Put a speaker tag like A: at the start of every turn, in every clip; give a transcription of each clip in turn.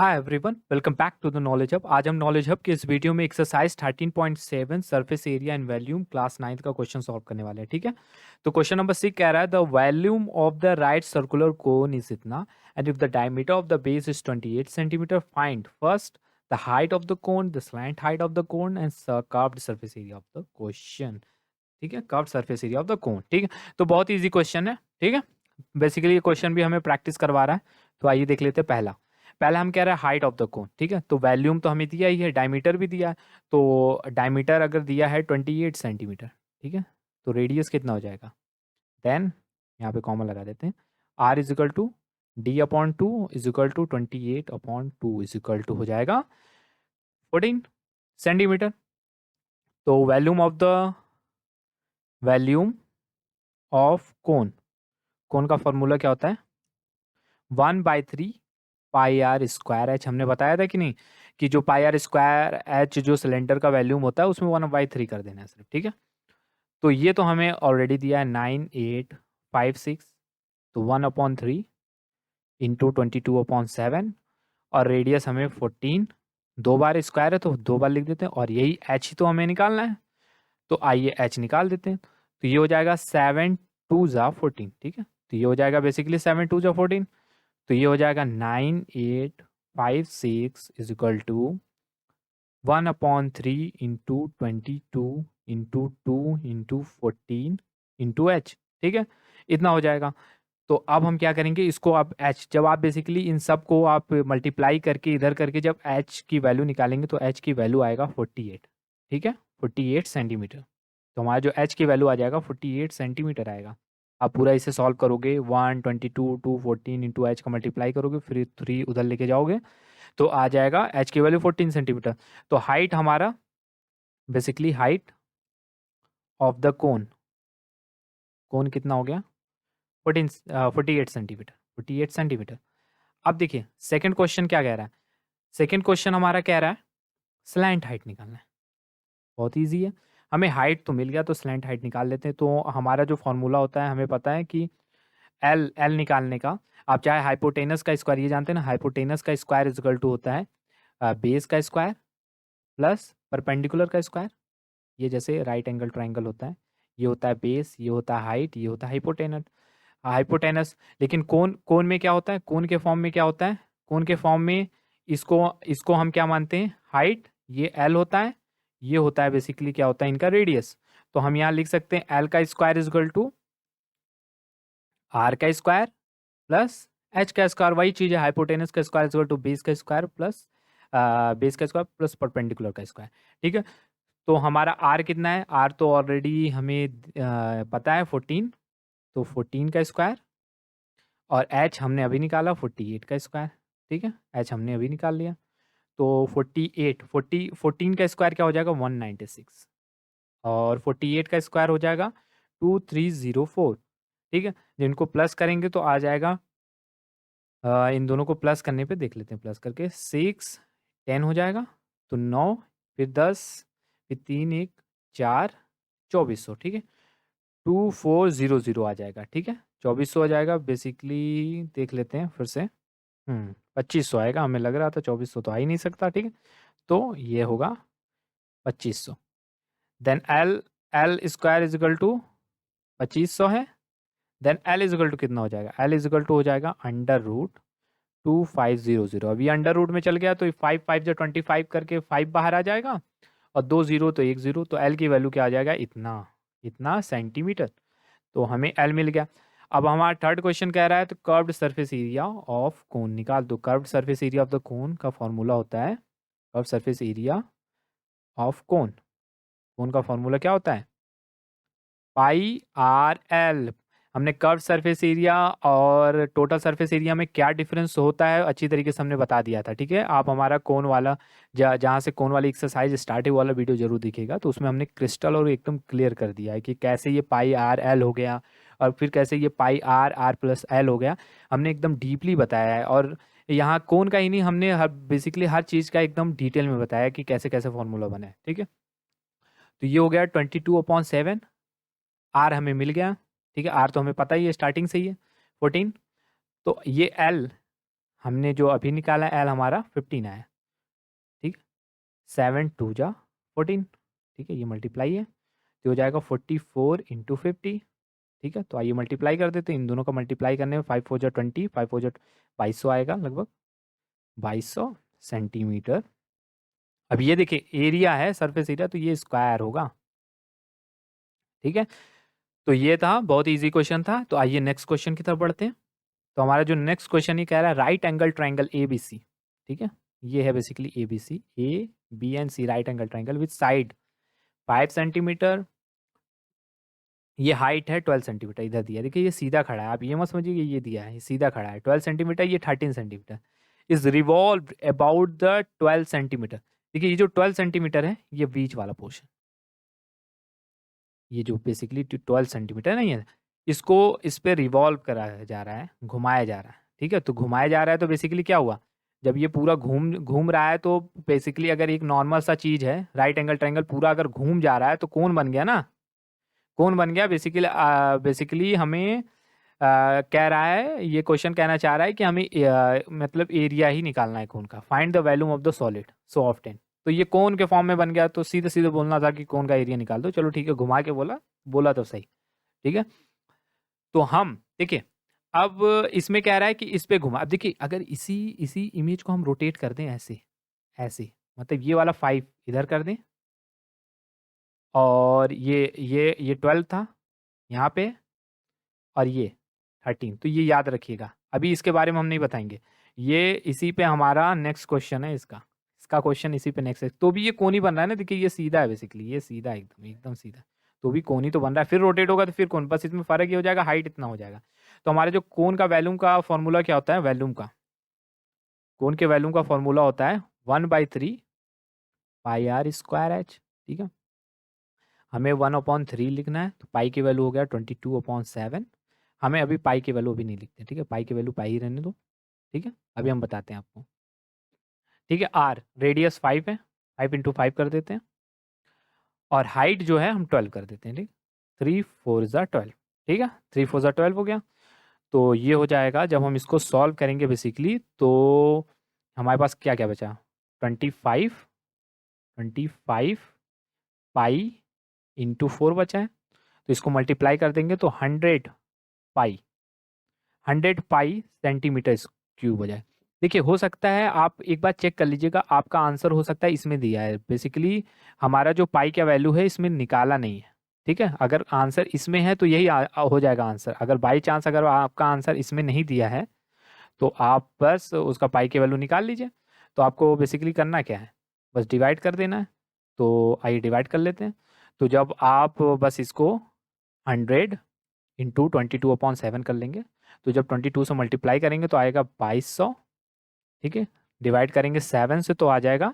A: Hi everyone, welcome back to the knowledge hub. आज हम knowledge hub के इस वीडियो में exercise 13.7 surface area and volume class 9th का क्वेश्चन सॉल्व करने वाले हैं। ठीक है, तो क्वेश्चन नंबर 6 कह रहा है the volume of the right circular cone is इतना and if the diameter of the base is 28 centimeter, find first the height of the cone, the slant height of the cone and curved surface area of the question. ठीक है, curved surface area of the cone. ठीक है, तो बहुत easy question है। ठीक है, basically ये क्वेश्चन भी हमें प्रैक्टिस करवा रहा है। तो आइए देख लेते हैं। पहला हम कह रहे हैं हाइट ऑफ द कोन। ठीक है, तो वॉल्यूम तो हमें दिया ही है, डायमीटर भी दिया है। तो डायमीटर अगर दिया है 28 सेंटीमीटर, ठीक है, तो रेडियस कितना हो जाएगा? देन यहाँ पे कॉमन लगा देते हैं। R is equal to d upon two is equal to 28/2 is equal to हो जाएगा 14 सेंटीमीटर। तो वॉल्यूम ऑफ कोन, कोन का फॉर्मूला क्या होता है? 1/3 पाई आर स्क्वायर एच। हमने बताया था कि नहीं कि जो पाई आर स्क्वायर एच जो सिलेंडर का वॉल्यूम होता है उसमें 1/3 कर देना है सिर्फ। ठीक है, तो ये तो हमें ऑलरेडी दिया है 9856, तो 1/3 इंटू 22/7 और रेडियस हमें 14, दो बार स्क्वायर है तो दो बार लिख देते हैं और यही एच ही तो हमें निकालना है। तो आइए एच निकाल देते हैं। तो ये हो जाएगा 7×2 = 14। ठीक है, तो ये हो जाएगा बेसिकली 7×2 = 14। तो ये हो जाएगा 9856 is equal to 1/3 into 22 into 2 into 14 into h. ठीक है, इतना हो जाएगा। तो अब हम क्या करेंगे, इसको अब एच, जब आप बेसिकली इन सब को आप मल्टीप्लाई करके इधर करके जब एच की वैल्यू निकालेंगे तो एच की वैल्यू आएगा 48। ठीक है, 48 सेंटीमीटर। तो हमारा जो एच की वैल्यू आ जाएगा 48 सेंटीमीटर आएगा। आप पूरा इसे सॉल्व करोगे, 122 2 14 इंटू एच का मल्टीप्लाई करोगे, फिर 3 उधर लेके जाओगे तो आ जाएगा एच की वैल्यू 14 सेंटीमीटर। तो हाइट हमारा basically height of the cone, cone कितना हो गया? 48 सेंटीमीटर, 48 सेंटीमीटर। अब देखिए सेकंड क्वेश्चन क्या कह रहा है। सेकंड क्वेश्चन हमारा कह रहा है स्लैंट हाइट निकालना है। बहुत इजी है, हमें हाइट तो मिल गया तो स्लैंट हाइट निकाल लेते हैं। तो हमारा जो फॉर्मूला होता है हमें पता है कि एल एल निकालने का, आप चाहे हाइपोटेनस का स्क्वायर, ये जानते हैं ना, हाइपोटेनस का स्क्वायर इज इक्वल टू होता है बेस का स्क्वायर प्लस परपेंडिकुलर का स्क्वायर। ये जैसे राइट एंगल ट्राइंगल होता है, ये होता है बेस, ये होता है हाइट, ये होता है हाइपोटेनस। हाइपोटेनस, लेकिन कोन, कोन में क्या होता है? कोन के फॉर्म में क्या होता है? कोन के फॉर्म में इसको इसको हम क्या मानते हैं? हाइट, ये एल होता है, ये होता है बेसिकली क्या होता है? इनका रेडियस। तो हम यहाँ लिख सकते हैं एल का square is equal to R का स्क्वायर प्लस एच का स्क्वायर। वही चीज़ है, हाइपोटेनस का square is equal to base का स्क्वायर प्लस बेस का स्क्वायर प्लस परपेंडिकुलर का स्क्वायर। ठीक है, तो हमारा आर कितना है? आर तो ऑलरेडी हमें पता है 14, तो 14 का स्क्वायर और एच हमने अभी निकाला 48 का स्क्वायर। ठीक है, एच हमने अभी निकाल लिया। तो 14 का स्क्वायर क्या हो जाएगा? 196 और 48 का स्क्वायर हो जाएगा 2304। ठीक है, जिनको प्लस करेंगे तो आ जाएगा इन दोनों को प्लस करने पे देख लेते हैं, प्लस करके 6 10 हो जाएगा, तो 9 फिर 10 फिर 3 1 4 2400। ठीक है, 2400 आ जाएगा। ठीक है, 2400 आ जाएगा। बेसिकली देख लेते हैं फिर से, 2500 आएगा। हमें लग रहा था 2400 तो आ ही नहीं सकता। ठीक है, तो ये होगा 2500। Then L, L square is equal to 2500 है। Then L is equal to कितना हो जाएगा? एल इज इक्वल टू हो जाएगा √2500। अभी अंडर रूट में चल गया तो 5 5 जो 25 करके 5 बाहर आ जाएगा और 2 जीरो तो 1 जीरो, तो एल की वैल्यू क्या आ जाएगा? इतना, इतना सेंटीमीटर। तो हमें एल मिल गया। अब हमारा थर्ड क्वेश्चन कह रहा है तो curved surface area of cone निकाल दो। Curved surface area of the cone का फॉर्मूला होता है, curved surface area of cone, cone का फॉर्मूला क्या होता है? Pi are l. हमने कर्व सरफेस एरिया और टोटल सरफेस एरिया में क्या डिफरेंस होता है अच्छी तरीके से हमने बता दिया था। ठीक है, आप हमारा कोन वाला जहाँ से कोन वाली एक्सरसाइज स्टार्ट है वाला वीडियो जरूर दिखेगा, तो उसमें हमने क्रिस्टल और एकदम क्लियर कर दिया है कि कैसे ये पाई आर एल हो गया और फिर कैसे ये पाई आर आर प्लस एल हो गया। हमने एकदम डीपली बताया है और यहाँ कोन का ही नहीं, हमने हर बेसिकली हर चीज़ का एकदम डिटेल में बताया कि कैसे कैसे फॉर्मूला बना है। ठीक है, तो ये हो गया 22/7। आर हमें मिल गया। ठीक है, आर तो हमें पता ही है स्टार्टिंग से ही है 14। तो ये एल हमने जो अभी निकाला एल हमारा 15 आया, ठीक। 7 2 जा 14, ठीक है, ये मल्टीप्लाई है तो हो जाएगा 44 इंटू 50, ठीक है। तो आइए मल्टीप्लाई कर देते हैं, इन दोनों का मल्टीप्लाई करने में 5 4 जा 20, 5 4 जा 2200 आएगा, लगभग 2200 सेंटीमीटर। अब ये देखिए एरिया है, सरफेस एरिया, तो ये स्क्वायर होगा, ठीक है। तो ये था, बहुत इजी क्वेश्चन था। तो आइए नेक्स्ट क्वेश्चन की तरफ बढ़ते हैं। तो हमारा जो नेक्स्ट क्वेश्चन ये कह रहा है right angle triangle A B C, ठीक है। ये है basically A B C, A B and C right angle triangle with side 5 centimetre, ये हाइट है 12 सेंटीमीटर, इधर दिया, देखिए ये सीधा खड़ा है, आप ये मत समझिए ये दिया है, ये सीधा खड़ा है 12 सेंटीमीटर, ये 13 centimetre is revolve about the 12 centimetre. देखिए ये जो 12 सेंटीमीटर है ये बीच वाला पोर्शन, ये जो बेसिकली 12 सेंटीमीटर नहीं है, इसको इस पे रिवॉल्व कराया जा रहा है, घुमाया जा रहा है, ठीक है। तो घुमाया जा रहा है तो बेसिकली क्या हुआ, जब ये पूरा घूम घूम रहा है तो बेसिकली अगर एक नॉर्मल सा चीज है, राइट एंगल ट्रायंगल पूरा अगर घूम जा रहा है तो कौन बन गया ना, कौन बन गया बेसिकली। बेसिकली हमें कह रहा है, ये क्वेश्चन कहना चाह रहा है कि हमें मतलब एरिया ही निकालना है कोन का, find the volume of the solid so often. तो ये कोन के फॉर्म में बन गया, तो सीधे सीधे बोलना था कि कोन का एरिया निकाल दो, चलो ठीक है, घुमा के बोला, बोला तो सही, ठीक है। तो हम देखिए अब इसमें कह रहा है कि इस पे घुमा, अब देखिए अगर इसी इसी इमेज को हम रोटेट कर दें ऐसे ऐसे, मतलब ये वाला 5 इधर कर दें, और ये 12 था यहाँ पे, और ये 13, तो ये याद रखिएगा, अभी इसके बारे में हम नहीं बताएंगे, ये इसी पे हमारा नेक्स्ट क्वेश्चन है, इसका इसका क्वेश्चन इसी पे नेक्स्ट है। तो भी ये कोनी बन रहा है ना, देखिए ये सीधा है, बेसिकली ये सीधा है, एकदम एकदम सीधा, तो भी कोनी तो बन रहा है, फिर रोटेट होगा तो फिर कोन, बस इसमें फर्क ये हो जाएगा, हाइट इतना हो जाएगा। तो हमारे जो कोन का वैल्यूम का फॉर्मूला क्या होता है, वैल्यूम का, कोन के वैल्यूम का फॉर्मूला होता है 1/3 पाई आर स्क्वायर एच, ठीक है। हमें 1/3 लिखना है, तो पाई की वैल्यू हो गया 22/7। हमें अभी पाई की वैल्यू अभी नहीं लिखते, ठीक है, पाई की वैल्यू पाई ही रहने दो, ठीक है, अभी हम बताते हैं आपको, ठीक है। आर रेडियस 5 है, 5 इंटू 5 कर देते हैं, और हाइट जो है हम 12 कर देते हैं, ठीक, 3 4 ज़ा 12, ठीक है, 3 4 ज़ा 12 हो गया। तो ये हो जाएगा, जब हम इसको सॉल्व करेंगे बेसिकली, तो हमारे पास क्या क्या बचा, 25 पाई इंटू 4 बचा है, तो इसको मल्टीप्लाई कर देंगे तो 100 पाई सेंटीमीटर क्यूब हो जाए। देखिए हो सकता है, आप एक बार चेक कर लीजिएगा, आपका आंसर हो सकता है इसमें दिया है, बेसिकली हमारा जो पाई का वैल्यू है इसमें निकाला नहीं है, ठीक है। अगर आंसर इसमें है तो यही हो जाएगा आंसर, अगर बाई चांस अगर आपका आंसर इसमें नहीं दिया है तो आप बस उसका पाई की वैल्यू निकाल लीजिए। तो आपको बेसिकली करना क्या है, बस डिवाइड कर देना है। तो आइए डिवाइड कर लेते हैं। तो जब आप बस इसको 100 इंटू 22/7 कर लेंगे, तो जब 22 से मल्टीप्लाई करेंगे तो आएगा 2200, ठीक है। डिवाइड करेंगे 7 से तो आ जाएगा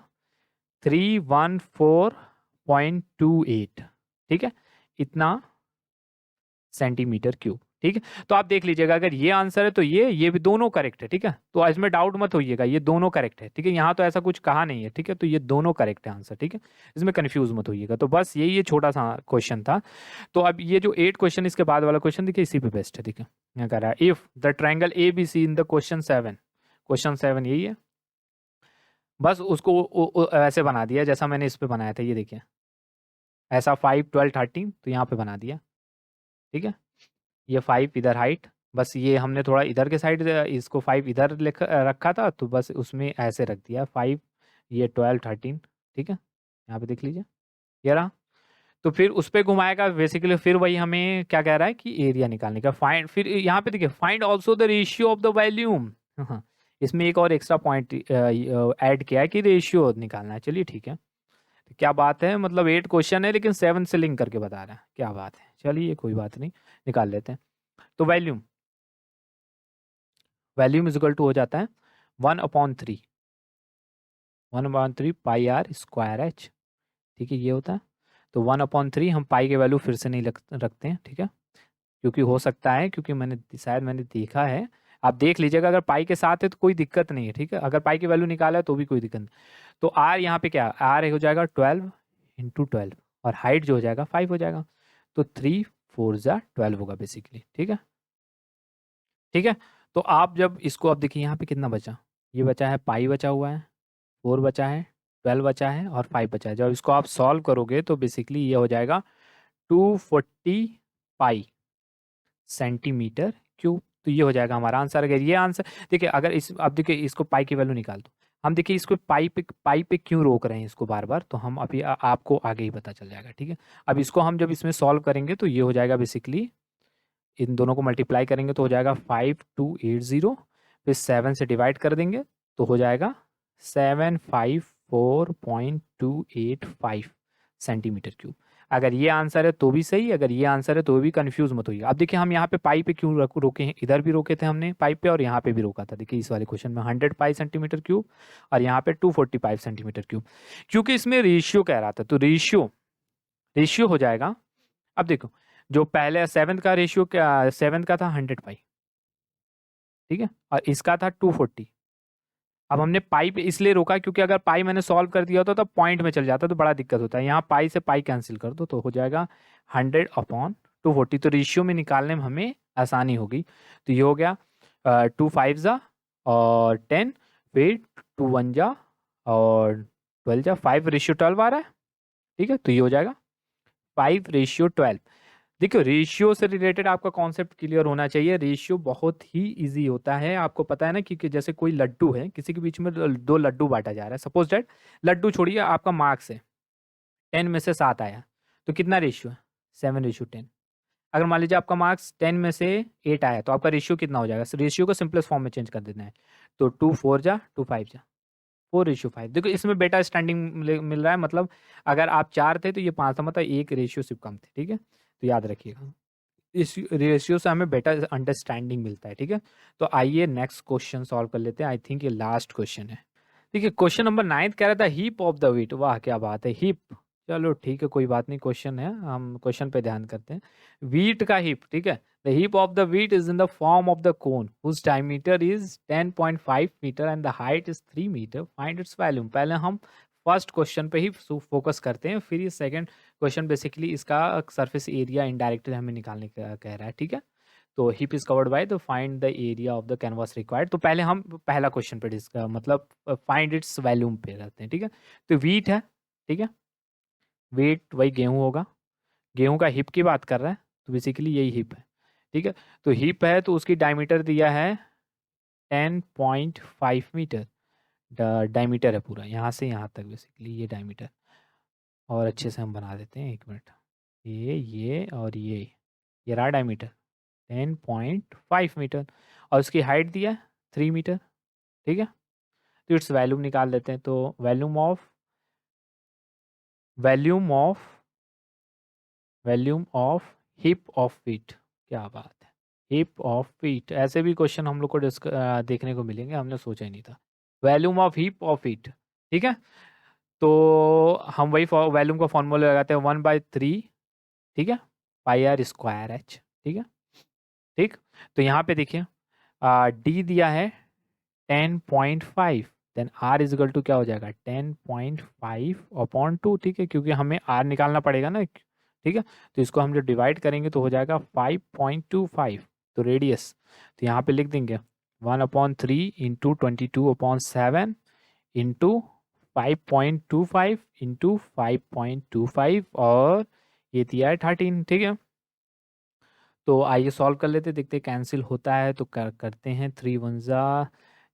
A: 314.28, ठीक है, इतना सेंटीमीटर क्यूब, ठीक है। तो आप देख लीजिएगा, अगर ये आंसर है तो ये भी दोनों करेक्ट है, ठीक है। तो इसमें डाउट मत होइएगा, ये दोनों करेक्ट है, ठीक है, यहाँ तो ऐसा कुछ कहा नहीं है, ठीक है। तो ये दोनों करेक्ट है आंसर, ठीक है, इसमें कंफ्यूज मत होइएगा। तो बस यही ये छोटा सा क्वेश्चन था। तो अब ये जो 8 क्वेश्चन इसके बाद वाला क्वेश्चन देखिए इसी पे बेस्ट है, ठीक है। यहाँ कह रहा है if the triangle A B C in the question 7 यही है, बस उसको ऐसे बना दिया जैसा मैंने इस पे बनाया था, ये देखिए ऐसा 5 12 13, तो यहाँ पे बना दिया, ठीक है। ये 5 इधर हाइट, बस ये हमने थोड़ा इधर के साइड इसको 5 इधर रखा था, तो बस उसमें ऐसे रख दिया 5, ये 12 13, ठीक है, यहाँ पे देख लीजिए ये रहा। तो फिर उस पे घुमाएगा बेसिकली, फिर वही हमें क्या कह रहा है कि एरिया निकालने का, फाइंड, फिर यहाँ पे देखिए find also the ratio of the volume. हाँ, इसमें एक और एक्स्ट्रा पॉइंट ऐड किया है कि रेशियो निकालना है, चलिए ठीक है। तो क्या बात है, मतलब 8 क्वेश्चन है लेकिन 7 से लिंक करके बता रहा है, क्या बात है, चलिए कोई बात नहीं, निकाल लेते हैं। तो वॉल्यूम इज इक्वल टू हो जाता है 1/3 पाई आर स्क्वायर एच, ठीक है, ये होता है। तो 1/3 हम पाई के वैल्यू फिर से नहीं रखते हैं, ठीक है, क्योंकि हो सकता है, क्योंकि शायद मैंने देखा है, आप देख लीजिएगा, अगर पाई के साथ है तो कोई दिक्कत नहीं है, ठीक है, अगर पाई की वैल्यू निकाला है तो भी कोई दिक्कत नहीं। तो आर यहाँ पे क्या, आर हो जाएगा 12 इंटू 12, और हाइट जो हो जाएगा 5 हो जाएगा, तो 3 4 ज़ा 12 होगा बेसिकली, ठीक है, ठीक है। तो आप जब इसको, अब देखिए यहाँ पे कितना बचा, ये बचा है पाई बचा हुआ है, 4 बचा है, 12 बचा है और 5 बचा है। जब इसको आप सॉल्व करोगे तो बेसिकली ये हो जाएगा 240 पाई सेंटीमीटर क्यूब। तो ये हो जाएगा हमारा आंसर। अगर ये आंसर देखिए, अगर इस अब देखिए इसको पाई की वैल्यू निकाल दो, हम देखिए इसको पाई पे क्यों रोक रहे हैं इसको बार बार, तो हम अभी आपको आगे ही पता चल जाएगा, ठीक है। अब इसको हम जब इसमें सॉल्व करेंगे तो ये हो जाएगा बेसिकली, इन दोनों को मल्टीप्लाई करेंगे तो हो जाएगा 5280, फिर 7 से डिवाइड कर देंगे तो हो जाएगा 754.285 सेंटीमीटर क्यूब। अगर ये आंसर है तो भी सही, अगर ये आंसर है तो भी कंफ्यूज मत होइए। अब देखिए हम यहाँ पे पाई पे क्यों रोके हैं, इधर भी रोके थे हमने पाई पे और यहाँ पे भी रोका था। देखिए इस वाले क्वेश्चन में 100 पाई सेंटीमीटर क्यूब और यहाँ पे 245 सेंटीमीटर क्यूब, क्योंकि इसमें रेशियो कह रहा था, तो रेशियो हो जाएगा। अब देखो जो पहले 7 का रेशियो क्या, 7 का था 100 पाई, ठीक है, और इसका था 240। अब हमने पाई पे इसलिए रोका क्योंकि अगर पाई मैंने सॉल्व कर दिया होता तो पॉइंट में चल जाता तो बड़ा दिक्कत होता है। यहाँ पाई से पाई कैंसिल कर दो तो हो जाएगा 100/240। तो रेशियो में निकालने में हमें आसानी होगी। तो ये हो गया 2 5 जा और 10, फिर 2 1 जा और 12 जा, 5:12 आ रहा है, ठीक है। तो ये हो जाएगा 5:12। देखिए रेशियो से रिलेटेड आपका कॉन्सेप्ट क्लियर होना चाहिए। रेशियो बहुत ही इजी होता है, आपको पता है ना, क्योंकि जैसे कोई लड्डू है, किसी के बीच में दो लड्डू बांटा जा रहा है, सपोज दैट लड्डू छोड़िए, आपका मार्क्स है 10 में से 7 आया, तो कितना रेशियो है, 7:10। अगर मान लीजिए आपका मार्क्स 10 में से 8 आया तो आपका रेशियो कितना हो जाएगा, रेशियो को सिंपलेस्ट फॉर्म में चेंज कर देना है। तो 2 4 जा 2 5 जा 4:5। देखो इसमें बेटा स्टैंडिंग मिल रहा है, मतलब अगर आप 4 थे तो ये 5 था, मतलब एक रेशियो सिर्फ कम थे, ठीक है। तो याद रखिएगा इस रेशियो से हमें बेटर अंडरस्टैंडिंग मिलता है, ठीक है। तो आइए नेक्स्ट क्वेश्चन सॉल्व कर लेते हैं। आई थिंक ये लास्ट क्वेश्चन है। देखिए क्वेश्चन नंबर 9 कह रहा था हीप ऑफ द व्हीट। वाह क्या बात है, हीप। चलो ठीक है कोई बात नहीं, क्वेश्चन है, हम क्वेश्चन पे ध्यान करते हैं। व्हीट का हीप, ठीक है। The heap of the wheat is in the form of the cone whose diameter is 10.5 metre and the height is 3 metre, find its volume. पहले हम फर्स्ट क्वेश्चन पे ही फोकस करते हैं, फिर ये सेकंड क्वेश्चन बेसिकली इसका सरफेस एरिया इनडायरेक्टली हमें निकालने का कह रहा है, ठीक है। तो heap is covered by the find the area of the canvas required. तो पहले हम पहला क्वेश्चन पे मतलब फाइंड इट्स वॉल्यूम पे रहते हैं, ठीक है। तो व्हीट है, ठीक है, व्हीट वही गेहूं होगा, गेहूं का हिप की बात कर रहा है, तो बेसिकली यही हिप है, ठीक है। तो हिप है तो उसकी डायमीटर दिया है 10.5 मीटर, डायमीटर है पूरा यहाँ से यहाँ तक, बेसिकली ये डायमीटर। और अच्छे से हम बना देते हैं, 1 मिनट, ये और ये रहा डायमीटर 10.5 मीटर और उसकी हाइट दिया है 3 मीटर, ठीक है। तो इट्स वॉल्यूम निकाल लेते हैं। तो volume of hip of wheat, क्या बात है, हिप ऑफ व्हीट। ऐसे भी क्वेश्चन हम लोग को देखने को मिलेंगे, हमने सोचा ही नहीं था। Volume of hip of wheat, ठीक है। तो हम वही वॉल्यूम का फॉर्मूला लगाते हैं 1/3, ठीक है, पाई आर स्क्वायर एच, ठीक है, ठीक। तो यहाँ पे देखिए डी दिया है 10.5, then R is equal to क्या हो जाएगा 10.5/2, ठीक है, क्योंकि हमें आर निकालना पड़ेगा ना, ठीक है। तो इसको हम जो डिवाइड करेंगे तो हो जाएगा 5.25। तो रेडियस तो यहाँ पे लिख देंगे 1/3 इंटू 22/7 इंटू 5.25 इंटू 5.25 और ये दिया है 13, ठीक है। तो आइए सॉल्व कर लेते, देखते कैंसिल होता है तो करते हैं 3 1 जा।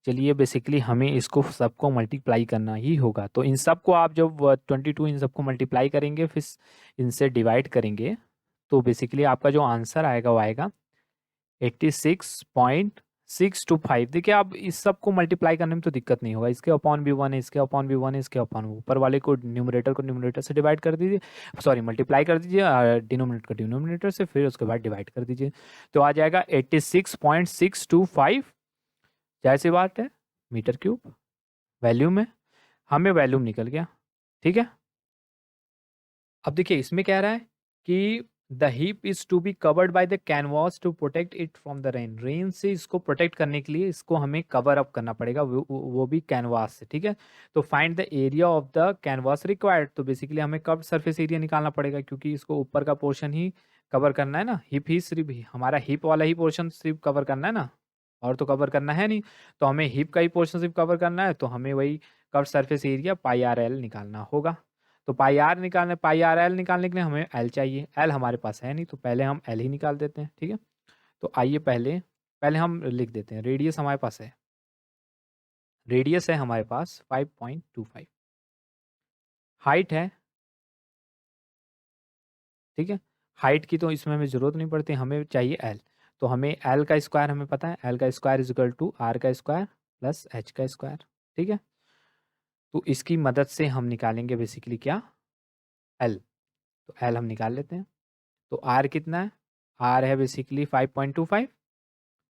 A: चलिए बेसिकली हमें इसको सबको मल्टीप्लाई करना ही होगा। तो इन सबको आप जब 22 इन सबको मल्टीप्लाई करेंगे फिर इनसे डिवाइड करेंगे तो बेसिकली आपका जो आंसर आएगा वो आएगा 86.625। देखिए आप इस सबको मल्टीप्लाई करने में तो दिक्कत नहीं होगा, इसके अपॉन भी 1 है, इसके अपॉन भी 1 है, इसके अपॉन ऊपर वाले को न्यूमरेटर से डिवाइड कर दीजिए, सॉरी मल्टीप्लाई कर दीजिए, डिनोमिनेटर को डिनोमिनेटर से, फिर उसके बाद डिवाइड कर दीजिए। तो आ जाएगा 86.625, जाहिर सी बात है मीटर क्यूब। वैल्यूम में हमें वैल्यूम निकल गया, ठीक है। अब देखिए इसमें कह रहा है कि the heap is to be covered by the canvas to protect it from the rain. Rain से इसको प्रोटेक्ट करने के लिए इसको हमें कवर अप करना पड़ेगा, वो भी कैनवास से, ठीक है। तो find the area of the canvas required. तो बेसिकली हमें कब सरफेस एरिया निकालना पड़ेगा, क्योंकि इसको ऊपर का पोर्शन ही कवर करना है ना, हिप ही सिर्फ हमारा हिप वाला ही पोर्शन सिर्फ कवर करना है ना, और तो कवर करना है नहीं, तो हमें हिप का ही पोर्शन सिर्फ कवर करना है, तो हमें वही curve surface area pi R L निकालना होगा। तो पाई आर एल निकालने के लिए हमें एल चाहिए, एल हमारे पास है नहीं, तो पहले हम एल ही निकाल देते हैं, ठीक है। तो आइए पहले हम लिख देते हैं, रेडियस हमारे पास है, रेडियस है हमारे पास 5.25, हाइट है, ठीक है। हाइट की तो इसमें हमें ज़रूरत नहीं पड़ती, हमें चाहिए एल। तो हमें एल का स्क्वायर हमें पता है, एल का square is equal to R का स्क्वायर प्लस एच का स्क्वायर, ठीक है। तो इसकी मदद से हम निकालेंगे बेसिकली क्या, एल। तो एल हम निकाल लेते हैं। तो आर कितना है, आर है बेसिकली 5.25,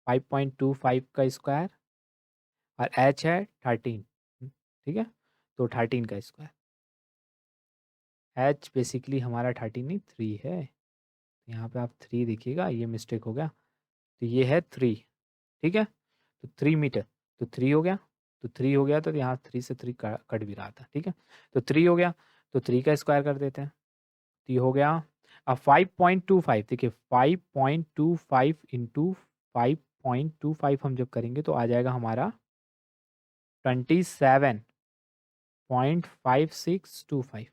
A: 5.25 का स्क्वायर, और एच है 13, ठीक है। तो 13 का स्क्वायर, एच बेसिकली हमारा 13 नहीं 3 है, यहाँ पे आप 3 देखिएगा, ये मिस्टेक हो गया, तो ये है 3, ठीक है। तो 3 मीटर, तो 3 हो गया, तो 3 हो गया, तो यहाँ 3 से 3 कट भी रहा था, ठीक है। तो 3 हो गया, तो 3 का स्क्वायर कर देते हैं, तो ये हो गया। अब 5.25 देखिए, 5.25 इंटू 5.25 हम जब करेंगे तो आ जाएगा हमारा 27.5625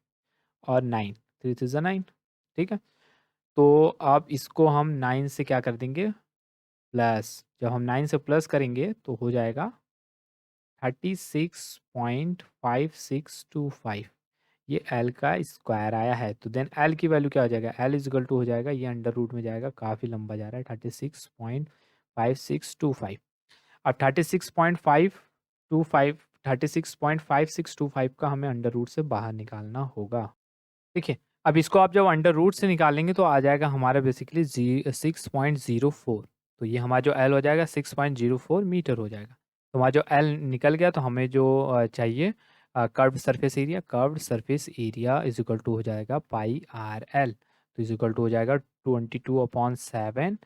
A: और 9, 3 3 9, ठीक है। तो अब इसको हम 9 से क्या कर देंगे, प्लस, जब हम 9 से प्लस करेंगे तो हो जाएगा 36.5625, ये एल का स्क्वायर आया है। तो देन एल की वैल्यू क्या हो जाएगा, एल इज इक्वल टू हो जाएगा, ये अंडर रूट में जाएगा, काफ़ी लंबा जा रहा है, 36.5625। अब 36.5625 का हमें अंडर रूट से बाहर निकालना होगा। देखिए, अब इसको आप जब अंडर रूट से निकालेंगे तो आ जाएगा हमारा बेसिकली 6.04, तो ये हमारा जो एल हो जाएगा 6.04 मीटर हो जाएगा। तो हमारा जो एल निकल गया, तो हमें जो चाहिए curved surface area, curved surface area is equal to हो जाएगा पाई आर एल, तो इज इक्वल टू हो जाएगा 22/7,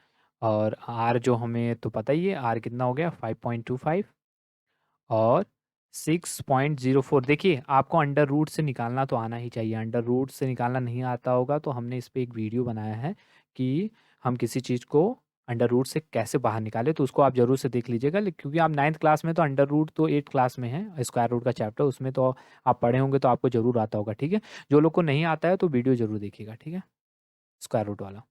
A: और आर जो हमें तो पता ही है, आर कितना हो गया 5.25 और 6.04। देखिए, आपको अंडर रूट से निकालना तो आना ही चाहिए, अंडर रूट से निकालना नहीं आता होगा तो हमने इस पर एक वीडियो बनाया है कि हम किसी चीज़ को अंडर रूट से कैसे बाहर निकाले, तो उसको आप जरूर से देख लीजिएगा, क्योंकि आप 9th क्लास में, तो अंडर रूट तो 8th क्लास में है, स्क्वायर रूट का चैप्टर, उसमें तो आप पढ़े होंगे, तो आपको जरूर आता होगा, ठीक है। जो लोग को नहीं आता है तो वीडियो जरूर देखिएगा, ठीक है, स्क्वायर रूट वाला।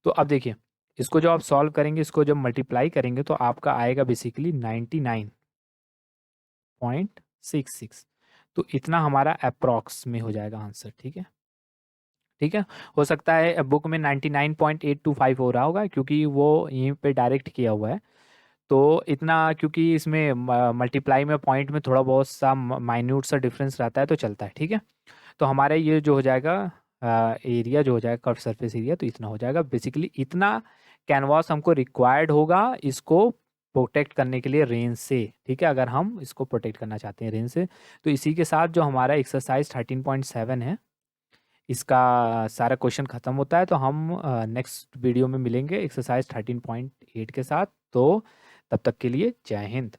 A: तो अब देखिए, इसको जब आप सॉल्व करेंगे, इसको जब मल्टीप्लाई करेंगे, तो आपका आएगा बेसिकली 99.66, तो इतना हमारा अप्रॉक्स में हो जाएगा आंसर, ठीक है, ठीक है। हो सकता है बुक में 99.825 हो रहा होगा, क्योंकि वो यहीं पे डायरेक्ट किया हुआ है, तो इतना, क्योंकि इसमें मल्टीप्लाई में पॉइंट में थोड़ा बहुत सा माइन्यूट सा डिफरेंस रहता है, तो चलता है, ठीक है। तो हमारे ये जो हो जाएगा एरिया जो हो जाएगा कर्व सरफेस एरिया, तो इतना हो जाएगा बेसिकली, इतना कैनवास हमको रिक्वायर्ड होगा इसको प्रोटेक्ट करने के लिए रेन से, ठीक है, अगर हम इसको प्रोटेक्ट करना चाहते हैं रेन से। तो इसी के साथ जो हमारा एक्सरसाइज 13.7 है, इसका सारा क्वेश्चन ख़त्म होता है, तो हम नेक्स्ट वीडियो में मिलेंगे एक्सरसाइज 13.8 के साथ। तो तब तक के लिए जय हिंद।